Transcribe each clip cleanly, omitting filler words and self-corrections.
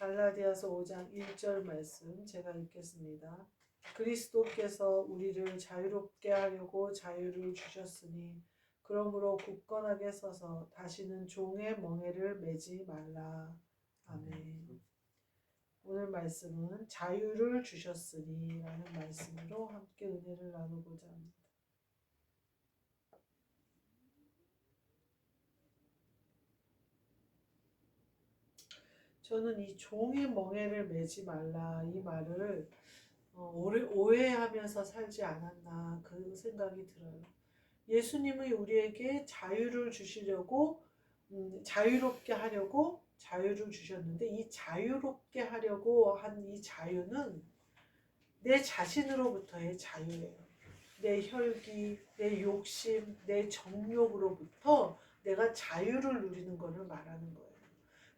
갈라디아서 5장 1절 말씀 제가 읽겠습니다. 그리스도께서 우리를 자유롭게 하려고 자유를 주셨으니 그러므로 굳건하게 서서 다시는 종의 멍에를 매지 말라. 아멘. 오늘 말씀은 자유를 주셨으니 라는 말씀으로 함께 은혜를 나누고자 합니다. 저는 이 종의 멍에를 매지 말라 이 말을 오해하면서 살지 않았나 그 생각이 들어요. 예수님이 우리에게 자유를 주시려고 자유롭게 하려고 자유를 주셨는데 이 자유롭게 하려고 한 이 자유는 내 자신으로부터의 자유예요. 내 혈기, 내 욕심, 내 정욕으로부터 내가 자유를 누리는 것을 말하는 거예요.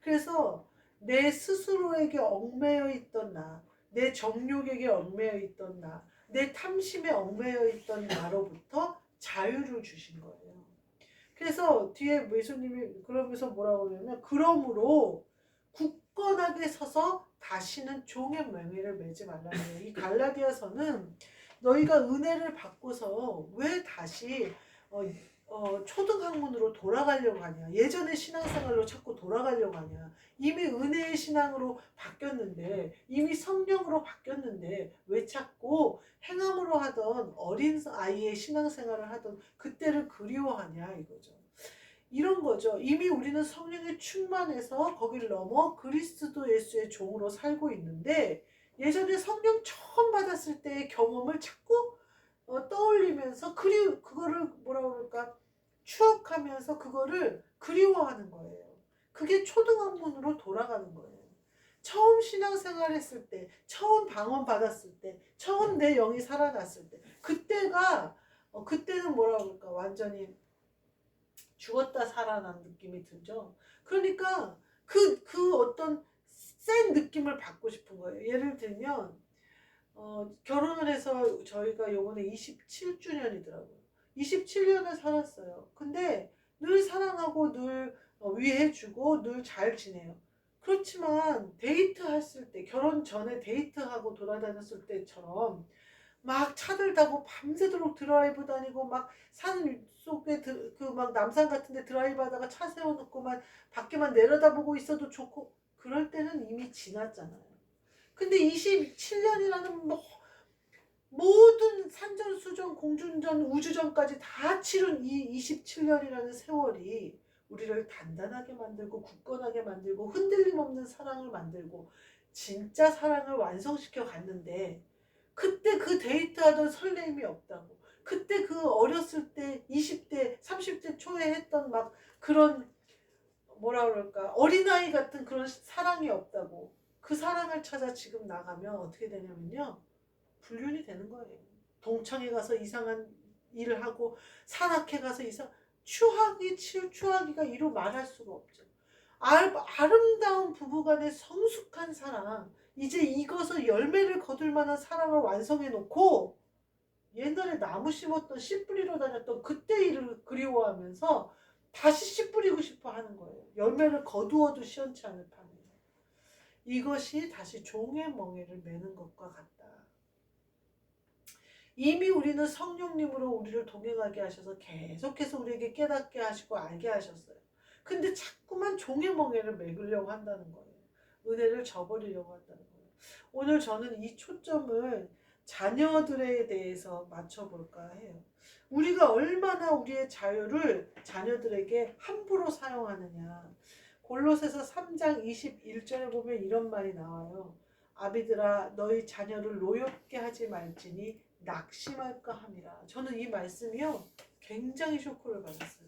그래서 내 스스로에게 얽매여 있던 나, 내 정욕에게 얽매여 있던 나, 내 탐심에 얽매여 있던 나로부터 자유를 주신 거예요. 그래서 뒤에 예수님이 그러면서 뭐라고 그러냐면 그러므로 굳건하게 서서 다시는 종의 멍에를 매지 말라는 거예요. 이 갈라디아서는 너희가 은혜를 받고서 왜 다시 초등학문으로 돌아가려고 하냐. 예전의 신앙생활로 자꾸 돌아가려고 하냐. 이미 은혜의 신앙으로 바뀌었는데 이미 성령으로 바뀌었는데 왜 자꾸 행함으로 하던 어린 아이의 신앙생활을 하던 그때를 그리워하냐 이거죠. 이런 거죠. 이미 우리는 성령에 충만해서 거길 넘어 그리스도 예수의 종으로 살고 있는데 예전에 성령 처음 받았을 때의 경험을 자꾸 떠올리면서 그거를 뭐라 그럴까 추억하면서 그거를 그리워하는 거예요. 그게 초등학문으로 돌아가는 거예요. 처음 신앙생활 했을 때, 처음 방언 받았을 때, 처음 내 영이 살아났을 때, 그때는 뭐라 그럴까 완전히 죽었다 살아난 느낌이 들죠. 그러니까 그 어떤 센 느낌을 받고 싶은 거예요. 예를 들면 결혼을 해서 저희가 요번에 27주년이더라고요. 27년을 살았어요. 근데 늘 사랑하고 늘 위해주고 늘 잘 지내요. 그렇지만 데이트했을 때 결혼 전에 데이트하고 돌아다녔을 때처럼 막 차들 타고 밤새도록 드라이브 다니고 막 산 속에 그 막 남산 같은 데 드라이브 하다가 차 세워놓고 막 밖에만 내려다보고 있어도 좋고 그럴 때는 이미 지났잖아요. 근데 27년이라는 모든 산전수전 공중전 우주전까지 다 치른 이 27년이라는 세월이 우리를 단단하게 만들고 굳건하게 만들고 흔들림 없는 사랑을 만들고 진짜 사랑을 완성시켜 갔는데 그때 그 데이트하던 설레임이 없다고. 그때 그 어렸을 때 20대 30대 초에 했던 막 그런 뭐라 그럴까 어린아이 같은 그런 사랑이 없다고. 그 사랑을 찾아 지금 나가면 어떻게 되냐면요. 불륜이 되는 거예요. 동창회 가서 이상한 일을 하고 산악회 가서 추하기가 이루 말할 수가 없죠. 아름다운 부부간의 성숙한 사랑 이제 익어서 열매를 거둘 만한 사랑을 완성해 놓고 옛날에 나무 심었던 씨 뿌리러 다녔던 그때 일을 그리워하면서 다시 씨 뿌리고 싶어 하는 거예요. 열매를 거두어도 시원치 않을 판에. 이것이 다시 종의 멍에를 매는 것과 같다. 이미 우리는 성령님으로 우리를 동행하게 하셔서 계속해서 우리에게 깨닫게 하시고 알게 하셨어요. 근데 자꾸만 종의 멍에를 매으려고 한다는 거예요. 은혜를 저버리려고 한다는 거예요. 오늘 저는 이 초점을 자녀들에 대해서 맞춰볼까 해요. 우리가 얼마나 우리의 자유를 자녀들에게 함부로 사용하느냐. 골로새서 3장 21절에 보면 이런 말이 나와요. 아비들아 너희 자녀를 노엽게 하지 말지니 낙심할까 함이라. 저는 이 말씀이요 굉장히 쇼크를 받았어요.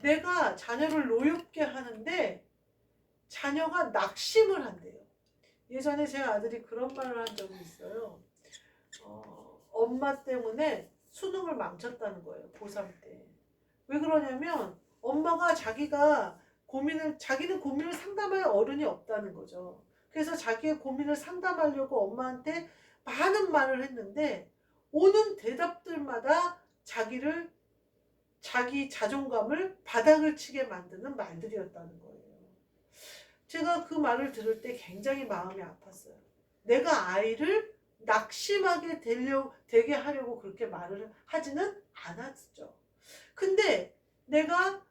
내가 자녀를 노엽게 하는데 자녀가 낙심을 한대요. 예전에 제 아들이 그런 말을 한 적이 있어요. 엄마 때문에 수능을 망쳤다는 거예요. 고3 때. 왜 그러냐면 엄마가 자기는 고민을 상담할 어른이 없다는 거죠. 그래서 자기의 고민을 상담하려고 엄마한테 많은 말을 했는데 오는 대답들마다 자기 자존감을 바닥을 치게 만드는 말들이었다는 거예요. 제가 그 말을 들을 때 굉장히 마음이 아팠어요. 내가 아이를 낙심하게 되게 하려고 그렇게 말을 하지는 않았죠. 근데 내가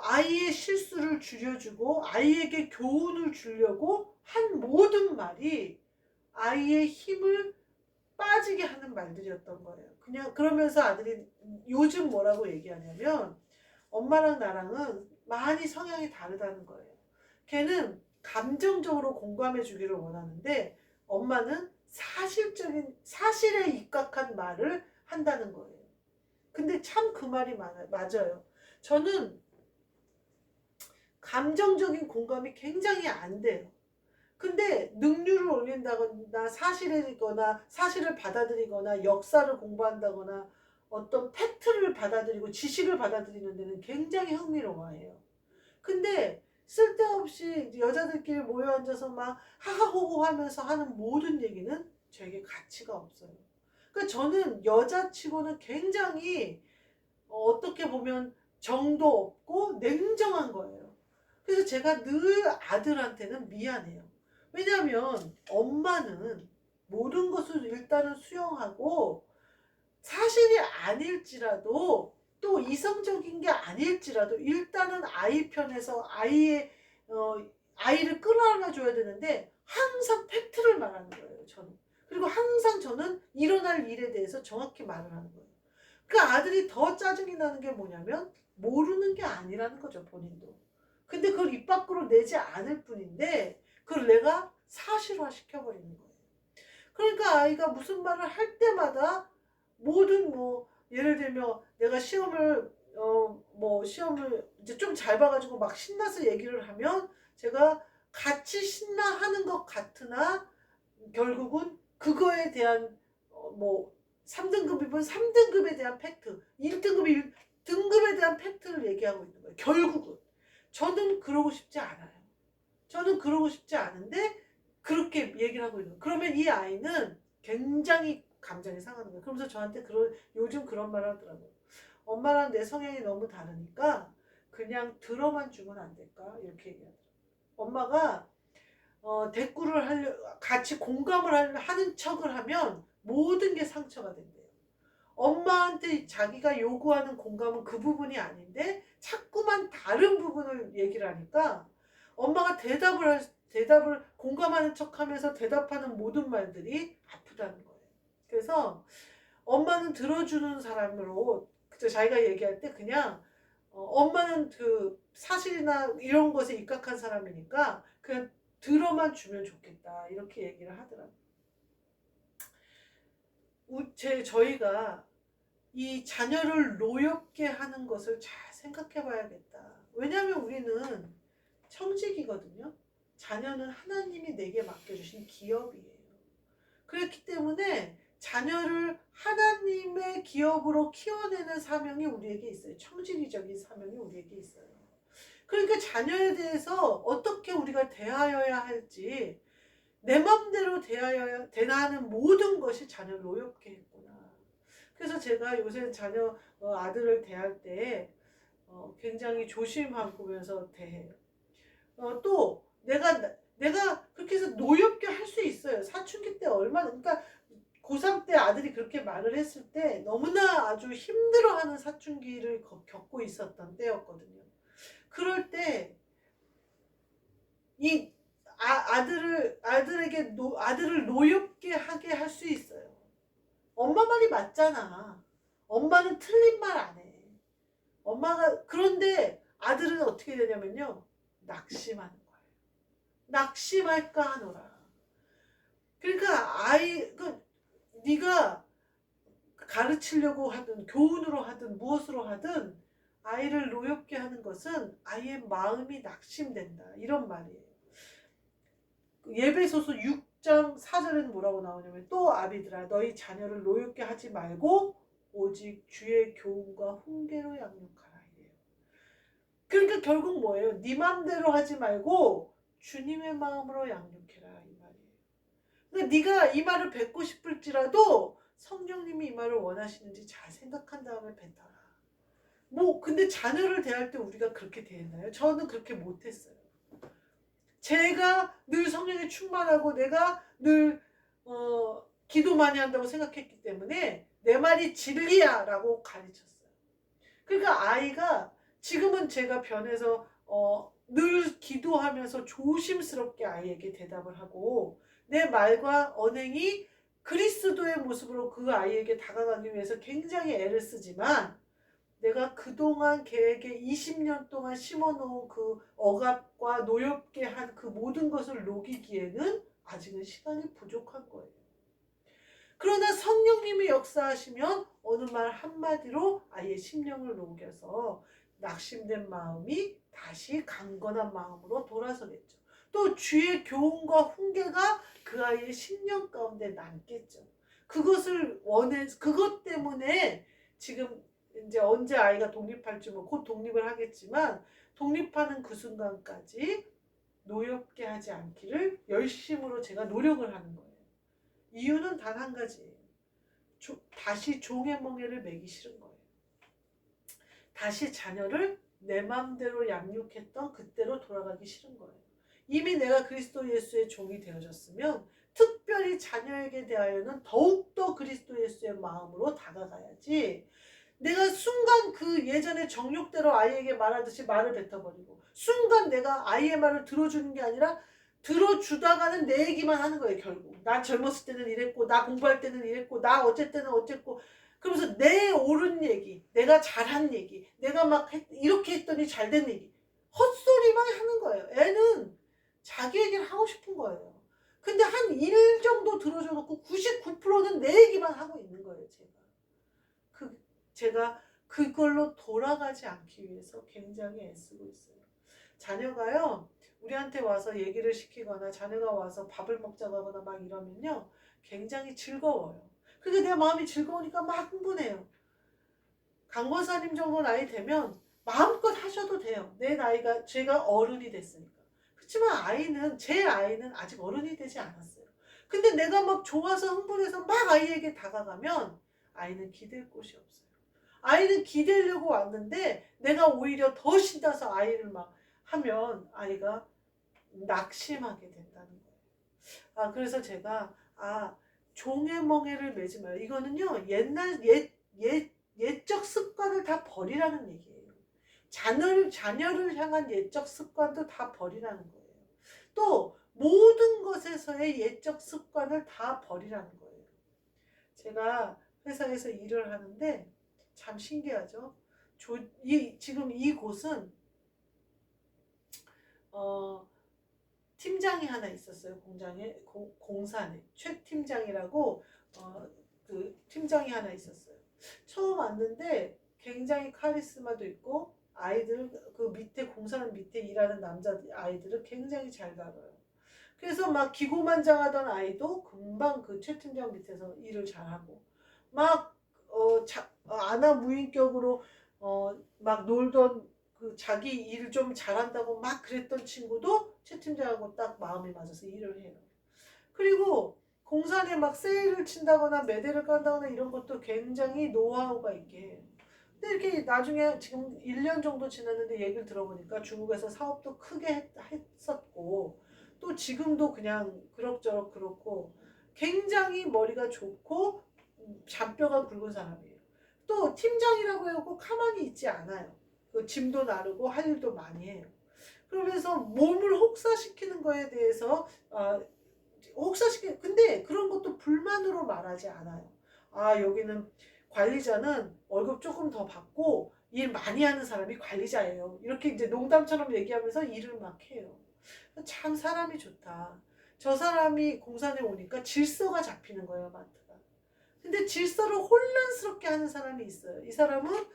아이의 실수를 줄여주고 아이에게 교훈을 주려고 한 모든 말이 아이의 힘을 빠지게 하는 말들이었던 거예요. 그냥 그러면서 아들이 요즘 뭐라고 얘기하냐면 엄마랑 나랑은 많이 성향이 다르다는 거예요. 걔는 감정적으로 공감해 주기를 원하는데 엄마는 사실에 입각한 말을 한다는 거예요. 근데 참 그 말이 맞아요. 저는 감정적인 공감이 굉장히 안 돼요. 근데 능률을 올린다거나 사실을 받아들이거나 역사를 공부한다거나 어떤 팩트를 받아들이고 지식을 받아들이는 데는 굉장히 흥미로워해요. 근데 쓸데없이 여자들끼리 모여 앉아서 막 하하호호 하면서 하는 모든 얘기는 저에게 가치가 없어요. 그러니까 저는 여자치고는 굉장히 어떻게 보면 정도 없고 냉정한 거예요. 그래서 제가 늘 아들한테는 미안해요. 왜냐하면 엄마는 모든 것을 일단은 수용하고 사실이 아닐지라도 또 이성적인 게 아닐지라도 일단은 아이 편에서 아이를 끌어안아 줘야 되는데 항상 팩트를 말하는 거예요. 저는. 그리고 항상 저는 일어날 일에 대해서 정확히 말을 하는 거예요. 그 아들이 더 짜증이 나는 게 뭐냐면 모르는 게 아니라는 거죠. 본인도. 근데 그걸 입 밖으로 내지 않을 뿐인데 그걸 내가 사실화 시켜버리는 거예요. 그러니까 아이가 무슨 말을 할 때마다 모든 예를 들면 내가 시험을 이제 좀 잘 봐가지고 막 신나서 얘기를 하면 제가 같이 신나하는 것 같으나 결국은 그거에 대한 3등급이면 3등급에 대한 팩트, 1등급이 1등급에 대한 팩트를 얘기하고 있는 거예요. 결국은. 저는 그러고 싶지 않아요. 저는 그러고 싶지 않은데 그렇게 얘기를 하고 있는 거예요. 그러면 이 아이는 굉장히 감정이 상하는 거예요. 그러면서 저한테 요즘 그런 말을 하더라고요. 엄마랑 내 성향이 너무 다르니까 그냥 들어만 주면 안 될까? 이렇게 얘기하더라고요. 엄마가 같이 공감을 하는 척을 하면 모든 게 상처가 된대요. 엄마한테 자기가 요구하는 공감은 그 부분이 아닌데 자꾸만 다른 부분을 얘기를 하니까 엄마가 대답을 공감하는 척하면서 대답하는 모든 말들이 아프다는 거예요. 그래서 엄마는 들어주는 사람으로 자기가 얘기할 때 그냥 엄마는 그 사실이나 이런 것에 입각한 사람이니까 그냥 들어만 주면 좋겠다 이렇게 얘기를 하더라고요. 저희가 이 자녀를 노엽게 하는 것을 잘 생각해 봐야겠다. 왜냐하면 우리는 청직이거든요. 자녀는 하나님이 내게 맡겨주신 기업이에요. 그렇기 때문에 자녀를 하나님의 기업으로 키워내는 사명이 우리에게 있어요. 청지기적인 사명이 우리에게 있어요. 그러니까 자녀에 대해서 어떻게 우리가 대하여야 할지 내 맘대로 대하는 모든 것이 자녀를 노엽게 했구나. 그래서 제가 요새 아들을 대할 때 굉장히 조심하면서 대해요. 또 내가 그렇게 해서 노엽게 할 수 있어요. 사춘기 때 그러니까 고3 때 아들이 그렇게 말을 했을 때 너무나 아주 힘들어하는 사춘기를 겪고 있었던 때였거든요. 그럴 때 이 아들을 노엽게 하게 할 수 있어요. 엄마 말이 맞잖아. 엄마는 틀린 말 안 해. 그런데 아들은 어떻게 되냐면요. 낙심하는 거예요. 낙심할까 하노라. 그러니까 네가 가르치려고 하든 교훈으로 하든 무엇으로 하든 아이를 노엽게 하는 것은 아이의 마음이 낙심된다. 이런 말이에요. 예배소서 6장 4절에는 뭐라고 나오냐면 또 아비들아 너희 자녀를 노엽게 하지 말고 오직 주의 교훈과 훈계로 양육하라 이래요. 그러니까 결국 뭐예요? 네 맘대로 하지 말고 주님의 마음으로 양육해라 이 말이에요. 그러니까 네가 이 말을 뱉고 싶을지라도 성령님이 이 말을 원하시는지 잘 생각한 다음에 뱉어라. 근데 자녀를 대할 때 우리가 그렇게 대했나요? 저는 그렇게 못했어요. 제가 늘 성령에 충만하고 내가 늘 기도 많이 한다고 생각했기 때문에 내 말이 진리야 라고 가르쳤어요. 그러니까 아이가 지금은 제가 변해서 늘 기도하면서 조심스럽게 아이에게 대답을 하고 내 말과 언행이 그리스도의 모습으로 그 아이에게 다가가기 위해서 굉장히 애를 쓰지만 내가 그동안 걔에게 20년 동안 심어놓은 그 억압과 노엽게 한 그 모든 것을 녹이기에는 아직은 시간이 부족한 거예요. 그러나 성령님이 역사하시면 어느 말 한마디로 아이의 심령을 녹여서 낙심된 마음이 다시 강건한 마음으로 돌아서겠죠. 또 주의 교훈과 훈계가 그 아이의 심령 가운데 남겠죠. 그것 때문에 지금 이제 언제 아이가 독립할지 곧 독립을 하겠지만 독립하는 그 순간까지 노엽게 하지 않기를 열심으로 제가 노력을 하는 거예요. 이유는 단 한 가지예요. 다시 종의 멍에를 매기 싫은 거예요. 다시 자녀를 내 마음대로 양육했던 그때로 돌아가기 싫은 거예요. 이미 내가 그리스도 예수의 종이 되어졌으면 특별히 자녀에게 대하여는 더욱더 그리스도 예수의 마음으로 다가가야지 내가 순간 그 예전에 정욕대로 아이에게 말하듯이 말을 뱉어버리고 순간 내가 아이의 말을 들어주는 게 아니라 들어주다가는 내 얘기만 하는 거예요. 결국 나 젊었을 때는 이랬고 나 공부할 때는 이랬고 나 어쨌든 어쨌고 그러면서 내 옳은 얘기 내가 잘한 얘기 내가 막 이렇게 했더니 잘된 얘기 헛소리만 하는 거예요. 애는 자기 얘기를 하고 싶은 거예요. 근데 한 1 정도 들어줘 놓고 99%는 내 얘기만 하고 있는 거예요. 제가 그걸로 돌아가지 않기 위해서 굉장히 애쓰고 있어요. 자녀가요 우리한테 와서 얘기를 시키거나 자녀가 와서 밥을 먹자고 하거나 막 이러면요 굉장히 즐거워요. 그게 내 마음이 즐거우니까 막 흥분해요. 강권사님 정도 나이 되면 마음껏 하셔도 돼요. 내 나이가 제가 어른이 됐으니까. 그렇지만 제 아이는 아직 어른이 되지 않았어요. 근데 내가 막 좋아서 흥분해서 막 아이에게 다가가면 아이는 기댈 곳이 없어요. 아이는 기대려고 왔는데 내가 오히려 더 신나서 아이를 막 하면 아이가 낙심하게 된다는 거예요. 그래서 제가 종의 멍에를 매지 마요. 이거는요 옛적 습관을 다 버리라는 얘기예요. 자녀를 향한 옛적 습관도 다 버리라는 거예요. 또 모든 것에서의 옛적 습관을 다 버리라는 거예요. 제가 회사에서 일을 하는데 참 신기하죠. 지금 이곳은 팀장이 하나 있었어요. 공사에 최 팀장이라고 그 팀장이 하나 있었어요. 처음 왔는데 굉장히 카리스마도 있고 아이들 그 밑에 공사는 밑에 일하는 남자 아이들을 굉장히 잘 다뤄요. 그래서 막 기고만장하던 아이도 금방 그 최 팀장 밑에서 일을 잘하고 막 아나무인격으로 막 놀던 그 자기 일 좀 잘한다고 막 그랬던 친구도 최 팀장하고 딱 마음이 맞아서 일을 해요. 그리고 공사에 막 세일을 친다거나 매대를 깐다거나 이런 것도 굉장히 노하우가 있게 해요. 근데 이렇게 나중에 지금 1년 정도 지났는데 얘기를 들어보니까 중국에서 사업도 크게 했었고 또 지금도 그냥 그럭저럭 그렇고 굉장히 머리가 좋고 잔뼈가 굵은 사람이에요. 또 팀장이라고 해서 꼭 가만히 있지 않아요. 그 짐도 나르고 할 일도 많이 해요. 그러면서 몸을 혹사시키는 거에 대해서 근데 그런 것도 불만으로 말하지 않아요. 여기는 관리자는 월급 조금 더 받고 일 많이 하는 사람이 관리자예요. 이렇게 이제 농담처럼 얘기하면서 일을 막 해요. 참 사람이 좋다. 저 사람이 공사에 오니까 질서가 잡히는 거예요, 마트가. 근데 질서를 혼란스럽게 하는 사람이 있어요. 이 사람은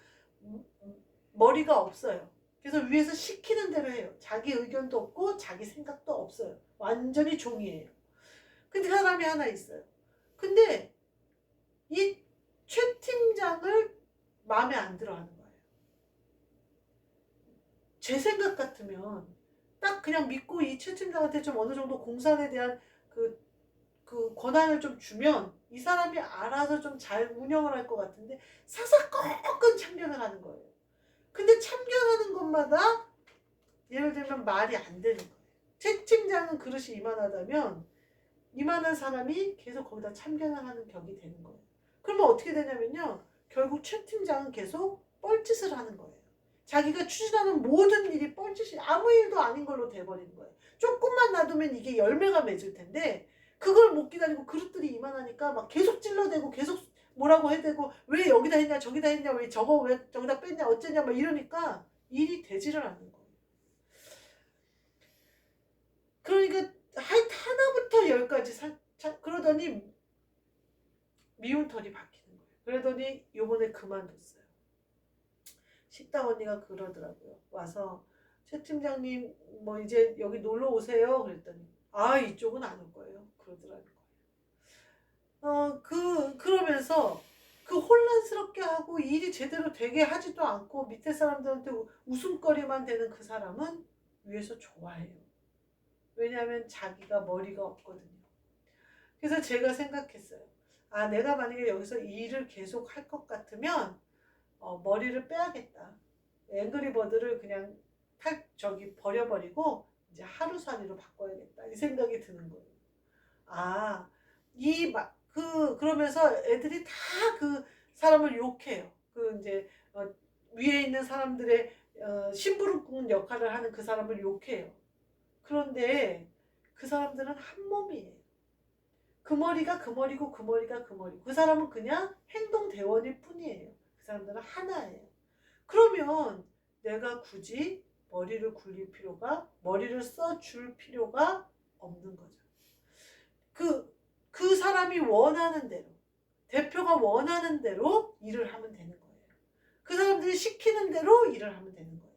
머리가 없어요. 그래서 위에서 시키는 대로 해요. 자기 의견도 없고 자기 생각도 없어요. 완전히 종이에요. 근데 사람이 하나 있어요. 근데 이 최 팀장을 마음에 안 들어 하는 거예요. 제 생각 같으면 딱 그냥 믿고 이 최 팀장한테 좀 어느 정도 공산에 대한 그 권한을 좀 주면 이 사람이 알아서 좀 잘 운영을 할 것 같은데 사사건건 참견을 하는 거예요. 근데 참견하는 것마다 예를 들면 말이 안 되는 거예요. 채 팀장은 그릇이 이만하다면 이만한 사람이 계속 거기다 참견을 하는 격이 되는 거예요. 그러면 어떻게 되냐면요. 결국 최 팀장은 계속 뻘짓을 하는 거예요. 자기가 추진하는 모든 일이 뻘짓이 아무 일도 아닌 걸로 돼버리는 거예요. 조금만 놔두면 이게 열매가 맺을 텐데 그걸 못 기다리고 그릇들이 이만하니까 막 계속 찔러대고 계속 뭐라고 해대고 왜 여기다 했냐 저기다 했냐 왜 저거 왜 저기다 뺐냐 어쩌냐 막 이러니까 일이 되지를 않는 거예요. 그러니까 하나부터 열까지 그러더니 미운 털이 박히는 거예요. 그러더니 요번에 그만뒀어요. 식당 언니가 그러더라고요. 와서 최 팀장님 뭐 이제 여기 놀러 오세요. 그랬더니 아 이쪽은 안 올 거예요. 그러더라는 거예요. 그러면서 그 혼란스럽게 하고 일이 제대로 되게 하지도 않고 밑에 사람들한테 웃음거리만 되는 그 사람은 위에서 좋아해요. 왜냐하면 자기가 머리가 없거든요. 그래서 제가 생각했어요. 아 내가 만약에 여기서 일을 계속 할 것 같으면 머리를 빼야겠다. 앵그리버드를 그냥 버려버리고 이제 하루살이로 바꿔야겠다. 이 생각이 드는 거예요. 아, 그러면서 애들이 다 그 사람을 욕해요. 그 이제 위에 있는 사람들의 심부름꾼 역할을 하는 그 사람을 욕해요. 그런데 그 사람들은 한 몸이에요. 그 머리가 그 머리고 그 머리가 그 머리고 그 사람은 그냥 행동대원일 뿐이에요. 그 사람들은 하나예요. 그러면 내가 굳이 머리를 써줄 필요가 없는 거죠. 그 사람이 원하는 대로, 대표가 원하는 대로 일을 하면 되는 거예요. 그 사람들이 시키는 대로 일을 하면 되는 거예요.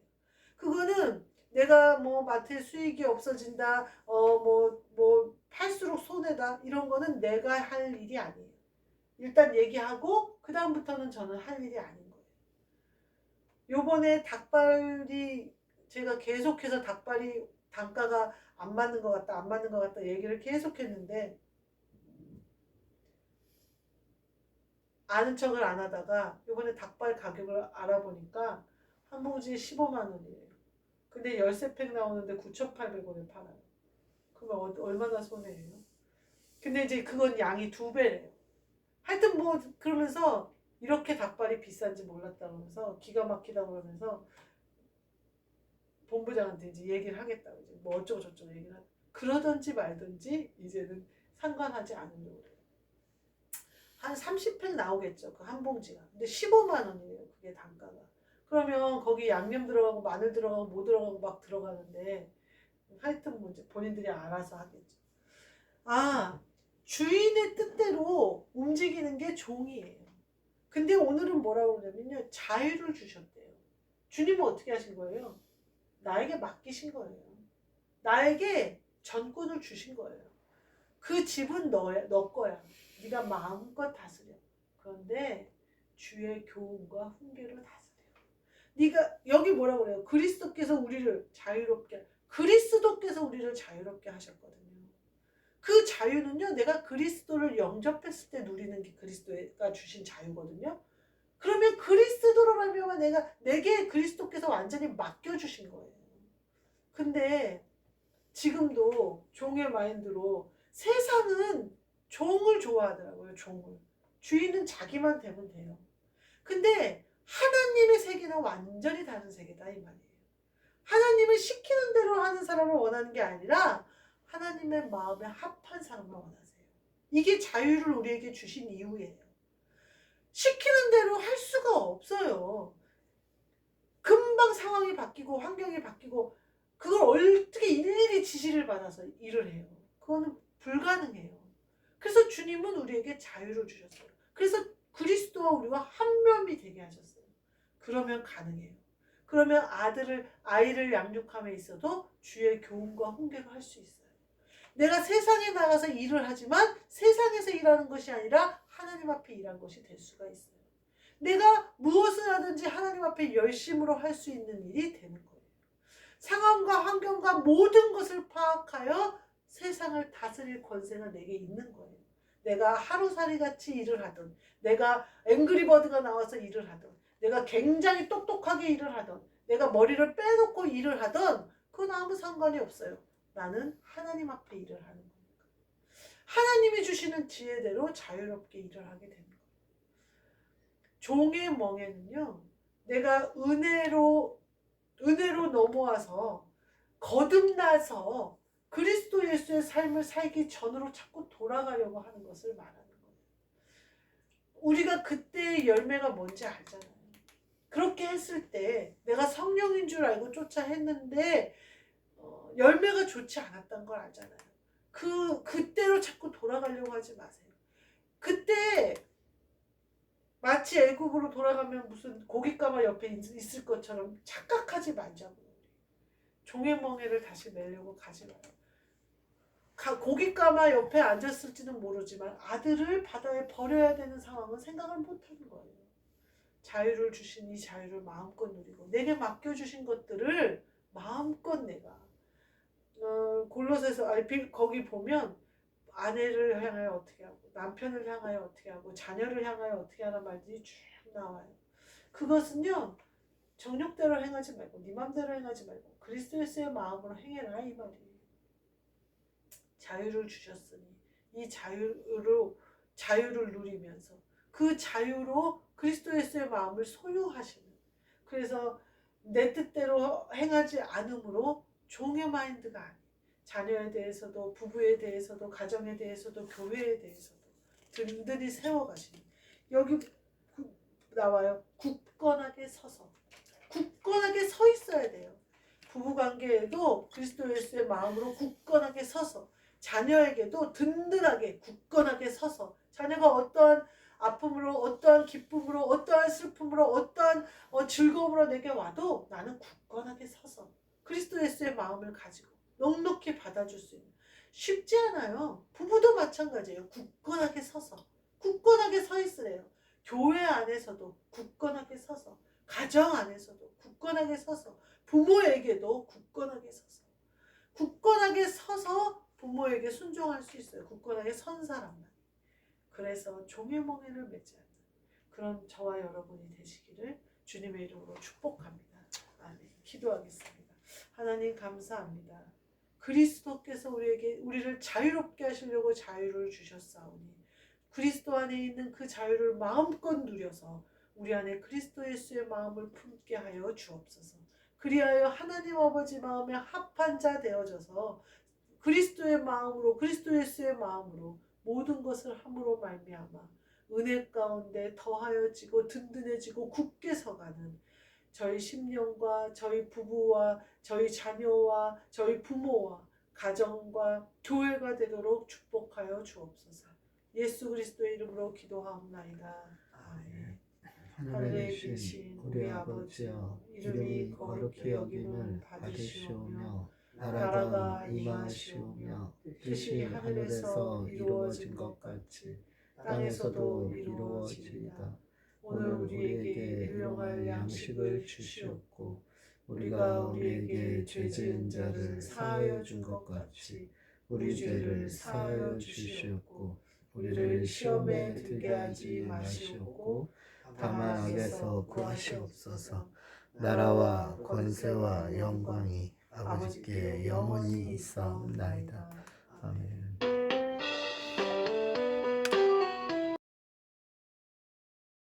그거는 내가 뭐 마트에 수익이 없어진다, 팔수록 손해다, 이런 거는 내가 할 일이 아니에요. 일단 얘기하고, 그 다음부터는 저는 할 일이 아닌 거예요. 요번에 닭발이, 제가 계속해서 닭발이 단가가 안 맞는 것 같다 얘기를 계속 했는데, 아는 척을 안 하다가 요번에 닭발 가격을 알아보니까 한 봉지에 15만 원이에요. 근데 13팩 나오는데 9,800원에 팔아요. 그러면 얼마나 손해예요? 근데 이제 그건 양이 2배래요. 하여튼 뭐 그러면서 이렇게 닭발이 비싼지 몰랐다 그러면서 기가 막히다 그러면서 본부장한테 이제 얘기를 하겠다고 이제 뭐 어쩌고 저쩌고 얘기를 하고 그러든지 말든지 이제는 상관하지 않으려고 그래요. 한 30팩 나오겠죠. 그 한 봉지가. 근데 15만 원이에요. 그게 단가가. 그러면 거기 양념 들어가고 마늘 들어가고 뭐 들어가고 막 들어가는데 하여튼 뭐 이제 본인들이 알아서 하겠죠. 아, 주인의 뜻대로 움직이는 게 종이에요. 근데 오늘은 뭐라고 그러냐면요. 자유를 주셨대요. 주님은 어떻게 하신 거예요? 나에게 맡기신 거예요. 나에게 전권을 주신 거예요. 그 집은 너 거야. 네가 마음껏 다스려. 그런데 주의 교훈과 훈계로 다스려. 네가 여기 뭐라고 그래요? 그리스도께서 우리를 자유롭게 하셨거든요. 그 자유는요. 내가 그리스도를 영접했을 때 누리는 게 그리스도가 주신 자유거든요. 그러면 그리스도로 말미암아 내게 그리스도께서 완전히 맡겨주신 거예요. 근데 지금도 종의 마인드로 세상은 종을 좋아하더라고요. 종을. 주인은 자기만 되면 돼요. 근데 하나님의 세계는 완전히 다른 세계다 이 말이에요. 하나님은 시키는 대로 하는 사람을 원하는 게 아니라 하나님의 마음에 합한 사람을 원하세요. 이게 자유를 우리에게 주신 이유예요. 시키는 대로 할 수가 없어요. 금방 상황이 바뀌고 환경이 바뀌고 그걸 어떻게 일일이 지시를 받아서 일을 해요. 그거는 불가능해요. 그래서 주님은 우리에게 자유를 주셨어요. 그래서 그리스도와 우리와 한 몸이 되게 하셨어요. 그러면 가능해요. 그러면 아이를 양육함에 있어도 주의 교훈과 훈계를 할 수 있어요. 내가 세상에 나가서 일을 하지만 세상에서 일하는 것이 아니라 하나님 앞에 일한 것이 될 수가 있어요. 내가 무엇을 하든지 하나님 앞에 열심으로 할 수 있는 일이 되는 거예요. 상황과 환경과 모든 것을 파악하여 세상을 다스릴 권세가 내게 있는 거예요. 내가 하루살이 같이 일을 하든, 내가 앵그리버드가 나와서 일을 하든, 내가 굉장히 똑똑하게 일을 하든, 내가 머리를 빼놓고 일을 하든, 그건 아무 상관이 없어요. 나는 하나님 앞에 일을 하는 거니까. 하나님이 주시는 지혜대로 자유롭게 일을 하게 되는 거예요. 종의 멍에는요, 내가 은혜로 넘어와서 거듭나서 그리스도 예수의 삶을 살기 전으로 자꾸 돌아가려고 하는 것을 말하는 거예요. 우리가 그때의 열매가 뭔지 알잖아요. 그렇게 했을 때 내가 성령인 줄 알고 쫓아 했는데 열매가 좋지 않았던 걸 알잖아요. 그때로 자꾸 돌아가려고 하지 마세요. 그때 마치 애굽으로 돌아가면 무슨 고깃가마 옆에 있을 것처럼 착각하지 말자고요. 종의 멍에를 다시 내려고 가지 마요. 고깃가마 옆에 앉았을지는 모르지만 아들을 바다에 버려야 되는 상황은 생각을 못하는 거예요. 자유를 주신 이 자유를 마음껏 누리고 내게 맡겨주신 것들을 마음껏 내가 골로새서 거기 보면 아내를 향하여 어떻게 하고 남편을 향하여 어떻게 하고 자녀를 향하여 어떻게 하는 말들이 쭉 나와요. 그것은요, 정욕대로 행하지 말고 네 맘대로 행하지 말고 그리스도 예수의 마음으로 행해라 이 말이에요. 자유를 주셨으니 이 자유를 누리면서 그 자유로 그리스도 예수의 마음을 소유하시는, 그래서 내 뜻대로 행하지 않으므로 종의 마인드가 아니에요. 자녀에 대해서도 부부에 대해서도 가정에 대해서도 교회에 대해서도 든든히 세워가시는, 여기 나와요. 굳건하게 서서, 굳건하게 서 있어야 돼요. 부부관계에도 그리스도 예수의 마음으로 굳건하게 서서, 자녀에게도 든든하게 굳건하게 서서, 자녀가 어떠한 아픔으로 어떠한 기쁨으로 어떠한 슬픔으로 어떠한 즐거움으로 내게 와도 나는 굳건하게 서서 그리스도 예수의 마음을 가지고 넉넉히 받아줄 수 있는, 쉽지 않아요. 부부도 마찬가지예요. 굳건하게 서서, 굳건하게 서 있으래요. 교회 안에서도 굳건하게 서서, 가정 안에서도 굳건하게 서서, 부모에게도 굳건하게 서서, 굳건하게 서서 부모에게 순종할 수 있어요. 굳건하게 선 사람만. 그래서 종의 멍에를 맺지 않는 그런 저와 여러분이 되시기를 주님의 이름으로 축복합니다. 아멘. 기도하겠습니다. 하나님 감사합니다. 그리스도께서 우리를 자유롭게 하시려고 자유를 주셨사오니 그리스도 안에 있는 그 자유를 마음껏 누려서 우리 안에 그리스도 예수의 마음을 품게 하여 주옵소서. 그리하여 하나님 아버지 마음에 합한 자 되어져서 그리스도의 마음으로, 그리스도 예수의 마음으로 모든 것을 함으로 말미암아 은혜 가운데 더하여지고 든든해지고 굳게 서가는 저희 심령과 저희 부부와 저희 자녀와 저희 부모와 가정과 교회가 되도록 축복하여 주옵소서. 예수 그리스도의 이름으로 기도하옵나이다. 아멘. 하늘에 계신 우리 아버지여, 이름이 거룩히 여김을 받으시오며 나라가 임하시오며 뜻이 하늘에서 이루어진 것 같이 땅에서도 이루어지이다. 오늘 우리에게 일용할 양식을 주시옵고 우리가 우리에게 죄 지은 자를 사하여 준 것 같이 우리 죄를 사하여 주시옵고 우리를 시험에 들게 하지 마시옵고 다만 악에서 구하시옵소서. 나라와 권세와 영광이 아버지께 영원히 있사옵나이다. 아멘.